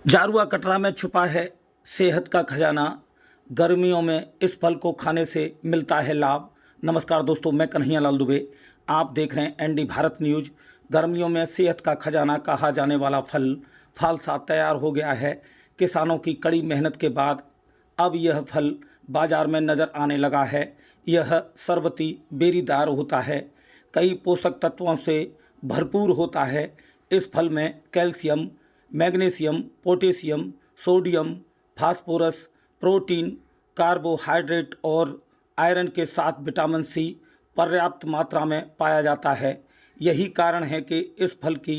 जारुआ कटरा में छुपा है सेहत का खजाना। गर्मियों में इस फल को खाने से मिलता है लाभ। नमस्कार दोस्तों, मैं कन्हैया लाल दुबे, आप देख रहे हैं एनडी भारत न्यूज। गर्मियों में सेहत का खजाना कहा जाने वाला फल फालसा तैयार हो गया है। किसानों की कड़ी मेहनत के बाद अब यह फल बाजार में नज़र आने लगा है। यह शरबती बेरीदार होता है, कई पोषक तत्वों से भरपूर होता है। इस फल में calcium, magnesium, potassium, sodium, phosphorus, protein, carbohydrate और आयरन के साथ विटामिन सी पर्याप्त मात्रा में पाया जाता है। यही कारण है कि इस फल की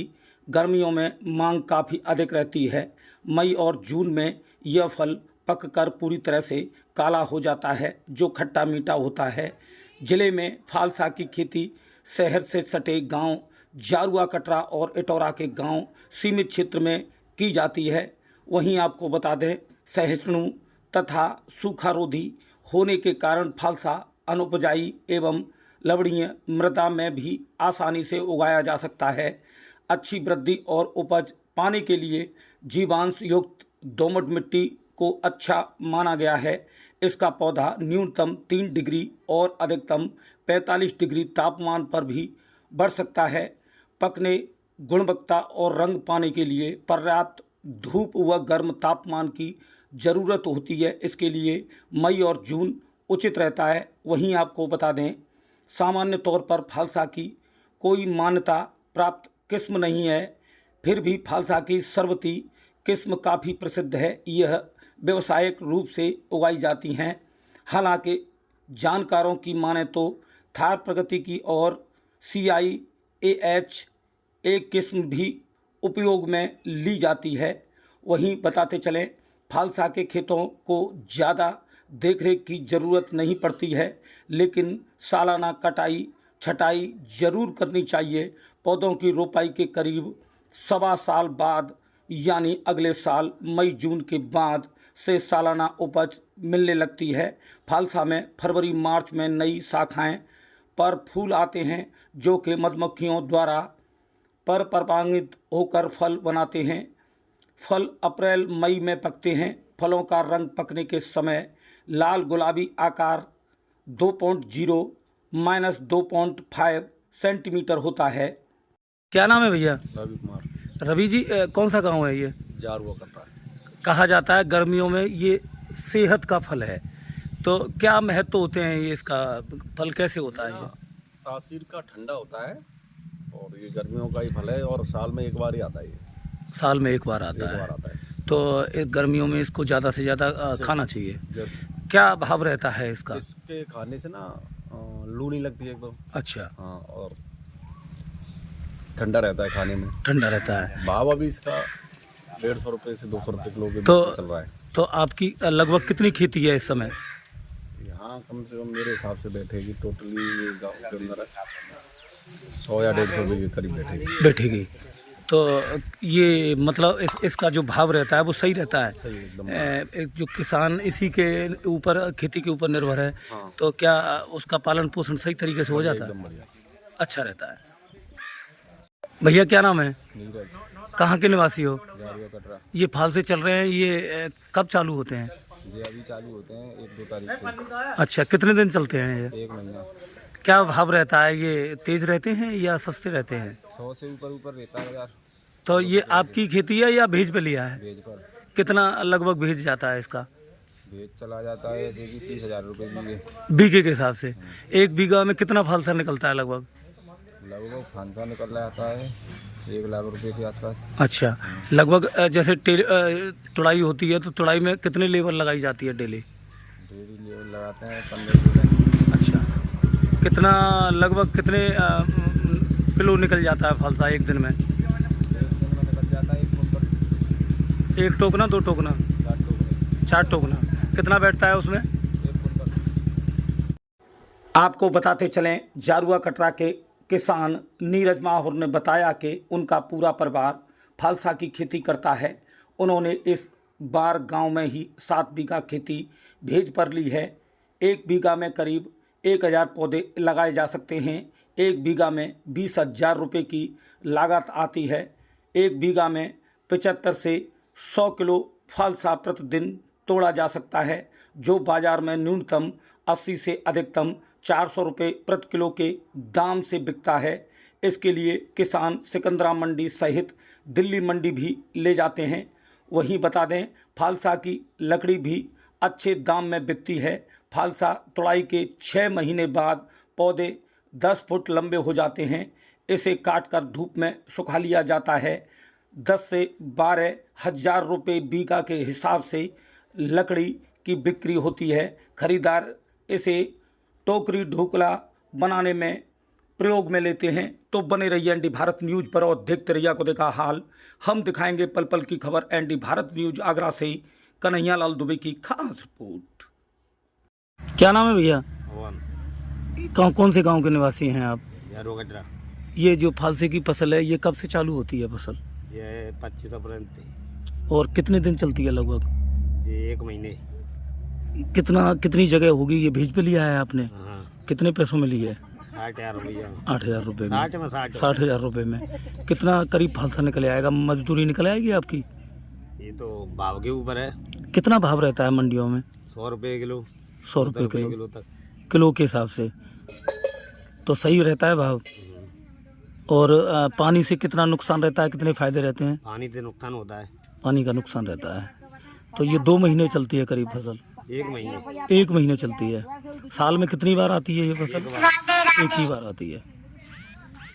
गर्मियों में मांग काफ़ी अधिक रहती है। मई और जून में यह फल पककर पूरी तरह से काला हो जाता है, जो खट्टा मीठा होता है। ज़िले में फालसा की खेती शहर से सटे गांव जारुआ कटरा और इटौरा के गांव सीमित क्षेत्र में की जाती है। वहीं आपको बता दें, सहिष्णु तथा सूखारोधी होने के कारण फालसा अनुपजाई एवं लवणीय मृदा में भी आसानी से उगाया जा सकता है। अच्छी वृद्धि और उपज पाने के लिए जीवांश युक्त दोमट मिट्टी को अच्छा माना गया है। इसका पौधा न्यूनतम 3 डिग्री और अधिकतम 45 डिग्री तापमान पर भी बढ़ सकता है। पकने, गुणवत्ता और रंग पाने के लिए पर्याप्त धूप व गर्म तापमान की ज़रूरत होती है। इसके लिए मई और जून उचित रहता है। वहीं आपको बता दें, सामान्य तौर पर फालसा की कोई मान्यता प्राप्त किस्म नहीं है, फिर भी फालसा की शरबती किस्म काफ़ी प्रसिद्ध है। यह व्यावसायिक रूप से उगाई जाती हैं। हालांकि जानकारों की माने तो थार प्रगति की और CIAH एक किस्म भी उपयोग में ली जाती है। वहीं बताते चलें, फालसा के खेतों को ज़्यादा देखरेख की ज़रूरत नहीं पड़ती है, लेकिन सालाना कटाई छटाई ज़रूर करनी चाहिए। पौधों की रोपाई के करीब 1.25 साल बाद यानी अगले साल मई जून के बाद से सालाना उपज मिलने लगती है। फालसा में फरवरी मार्च में नई शाखाएं पर फूल आते हैं, जो कि मधुमक्खियों द्वारा परपरागित होकर फल बनाते हैं। फल अप्रैल मई में पकते हैं। फलों का रंग पकने के समय लाल गुलाबी आकार 2.0 - 2.5 सेंटीमीटर होता है। क्या नाम है भैया? रवि कुमार। रवि जी, कौन सा गांव है ये? जारुआ कटरा। कहा जाता है गर्मियों में ये सेहत का फल है, तो क्या महत्व होते हैं ये, इसका फल कैसे होता है ये? तासीर का ठंडा होता है और ये गर्मियों का ही फल है और साल में एक बार ही आता है। ये साल में एक बार आता है, तो गर्मियों में इसको ज़्यादा से ज़्यादा खाना चाहिए। क्या भाव रहता है इसका? इसके खाने से ना लू नहीं लगती है एकदम। अच्छा। हाँ, और ठंडा रहता है, खाने में ठंडा रहता है। भाव अभी इसका 150 रुपये से 200 रुपये किलो के तो बीच चल रहा है। तो आपकी लगभग कितनी खेती है इस समय? यहाँ कम से कम मेरे हिसाब से बैठेगी टोटली गाँव के अंदर 100 या 150 के करीब बैठेगी। तो ये मतलब इसका जो भाव रहता है वो सही रहता है। सही एकदम। जो किसान इसी के ऊपर, खेती के ऊपर निर्भर है। हाँ। तो क्या उसका पालन पोषण सही तरीके से हो जाता है? एकदम बढ़िया, अच्छा रहता है। भैया क्या नाम है? नीरज। कहाँ के निवासी हो? जारुआ कटरा। ये फाल से चल रहे हैं, ये कब चालू होते हैं? ये अभी चालू होते हैं 1-2 तारीख से। अच्छा, कितने दिन चलते हैं ये? 1 महीना। क्या भाव रहता है? ये तेज रहते हैं या सस्ते रहते हैं? 100 से ऊपर रहता है यार। तो ये आपकी खेती है या भेज पे लिया है? भेज पर। कितना लगभग भेज जाता है इसका? भेज चला जाता है ऐसे कि 30,000 रुपये बीघे। बीघे के हिसाब से। एक बीघा में कितना फालसा निकलता है लगभग? लगभग फांसा निकल जाता है 1 लाख रुपये के आसपास। अच्छा, लगभग जैसे तुड़ाई होती है तो तुड़ाई में कितने लेबर लगाई जाती है डेली? डेली लेबर लगाते हैं 15 अच्छा, कितना लगभग कितने किलो निकल जाता है फालसा एक दिन में? एक दिन में निकल जाता है 1 कुंटल। 1 टोकना, 2 टोकना, 4 टोकरे। 4 टोकना। कितना बैठता है उसमें? 1 कुंटल। आपको बताते चलें, जारुआ कटरा के किसान नीरज माहौर ने बताया कि उनका पूरा परिवार फालसा की खेती करता है। उन्होंने इस बार गांव में ही 7 बीघा खेती भेज पर ली है। 1 बीघा में करीब 1000 पौधे लगाए जा सकते हैं। 1 बीघा में 20,000 रुपये की लागत आती है। 1 बीघा में 75 से 100 किलो फालसा प्रतिदिन तोड़ा जा सकता है, जो बाजार में न्यूनतम 80 से अधिकतम 400 रुपये प्रति किलो के दाम से बिकता है। इसके लिए किसान सिकंदरा मंडी सहित दिल्ली मंडी भी ले जाते हैं। वहीं बता दें, फालसा की लकड़ी भी अच्छे दाम में बिकती है। फालसा तुड़ाई के 6 महीने बाद पौधे 10 फुट लंबे हो जाते हैं। इसे काटकर धूप में सुखा लिया जाता है। 10 से 12 हज़ार रुपये बीघा के हिसाब से लकड़ी की बिक्री होती है। खरीदार इसे टोकरी ढोकला बनाने में प्रयोग में लेते हैं। तो बने रहिए एनडी भारत न्यूज़ पर और देखते रहिए को देखा हाल। हम दिखाएंगे पल पल की खबर। एनडी भारत न्यूज़ आगरा से कन्हैया लाल दुबे की खास रिपोर्ट। क्या नाम है भैया? कौन से गांव के निवासी हैं आप? रोगड्रा। ये जो फालसे की फसल है, ये कब से चालू होती है फसल? ये 25 अप्रैल थी। और कितने दिन चलती है लगभग? ये 1 महीने। कितनी जगह होगी? ये भेज पे लिया है आपने? हाँ। कितने पैसों में लिया है? 60,000 रुपया। 8,000 रुपये में? 60,000 रुपये में कितना करीब फालसा निकल आएगा? मजदूरी निकल आएगी आपकी? ये तो भाव के ऊपर है। कितना भाव रहता है मंडियों में? 100 रुपये किलो। 100 रुपये किलो किलो तक। किलो के हिसाब से तो सही रहता है भाव। और पानी से कितना नुकसान रहता है, कितने फ़ायदे रहते हैं? पानी से नुकसान होता है। पानी का नुकसान रहता है। तो ये 2 महीने चलती है करीब फसल? 1 महीने। 1 महीने चलती है। साल में कितनी बार आती है ये फसल? एक ही बार आती है।